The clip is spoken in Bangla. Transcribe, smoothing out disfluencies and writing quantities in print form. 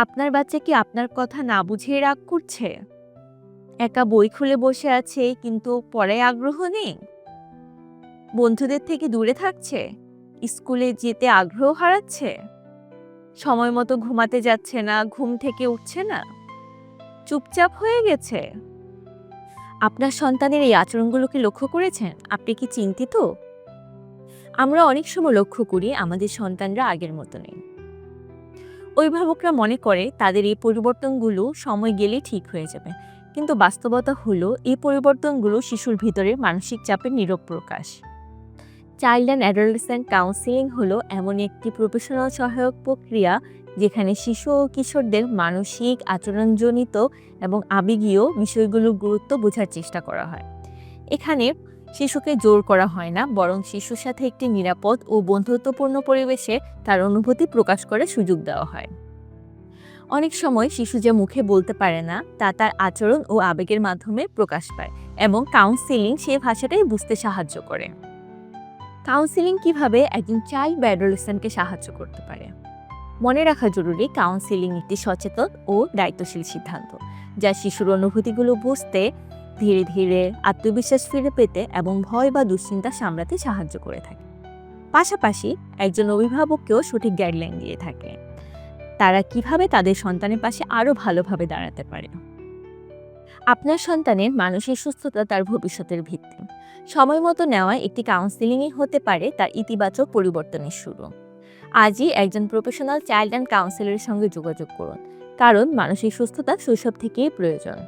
আপনার বাচ্চা কি আপনার কথা না বুঝেই রাগ করছে? একা বই খুলে বসে আছে কিন্তু পড়ায় আগ্রহ নেই? বন্ধুদের থেকে দূরে থাকছে? স্কুলে যেতে আগ্রহ হারাচ্ছে? সময় মতো ঘুমাতে যাচ্ছে না, ঘুম থেকে উঠছে না? চুপচাপ হয়ে গেছে? আপনার সন্তানের এই আচরণগুলো কি লক্ষ্য করেছেন? আপনি কি চিন্তিত? আমরা অনেক সময় লক্ষ্য করি আমাদের সন্তানরা আগের মতো নেই। অভিভাবকরা মনে করে তাদের এই পরিবর্তনগুলো সময় গেলে ঠিক হয়ে যাবে, কিন্তু বাস্তবতা হলো এই পরিবর্তনগুলো শিশুর ভিতরে মানসিক চাপের নীরব প্রকাশ। চাইল্ড অ্যান্ড অ্যাডোলেসেন্ট কাউন্সিলিং হলো এমন একটি প্রফেশনাল সহায়ক প্রক্রিয়া যেখানে শিশু ও কিশোরদের মানসিক, আচরণজনিত এবং আবেগীয় বিষয়গুলোর গুরুত্ব বোঝার চেষ্টা করা হয়। এখানে শিশুকে জোর করা হয় না, বরং শিশুর সাথে একটি নিরাপদ ও বন্ধুত্বপূর্ণ পরিবেশে তার অনুভূতি প্রকাশ করার সুযোগ দেওয়া হয়। অনেক সময় শিশু যে মুখে বলতে পারে না তা তার আচরণ ও আবেগের মাধ্যমে প্রকাশ পায়, এবং কাউন্সিলিং সেই ভাষাটাই বুঝতে সাহায্য করে। কাউন্সিলিং কিভাবে একজন চাইল্ড বা অ্যাডোলেসেন্টকে সাহায্য করতে পারে? মনে রাখা জরুরি, কাউন্সিলিং একটি সচেতন ও দায়িত্বশীল সিদ্ধান্ত, যা শিশুর অনুভূতিগুলো বুঝতে, ধীরে ধীরে আত্মবিশ্বাস ফিরে পেতে এবং ভয় বা দুশ্চিন্তা সামলাতে সাহায্য করে থাকে। পাশাপাশি একজন অভিভাবককেও সঠিক গাইডলাইন দিয়ে থাকে তারা কিভাবে তাদের সন্তানের পাশে আরও ভালোভাবে দাঁড়াতে পারে। আপনার সন্তানের মানসিক সুস্থতা তার ভবিষ্যতের ভিত্তি। সময় মতো নেওয়া একটি কাউন্সিলিংই হতে পারে তার ইতিবাচক পরিবর্তনের শুরু। আজই একজন প্রফেশনাল চাইল্ড অ্যান্ড কাউন্সিলরের সঙ্গে যোগাযোগ করুন, কারণ মানসিক সুস্থতা শৈশব থেকেই প্রয়োজন।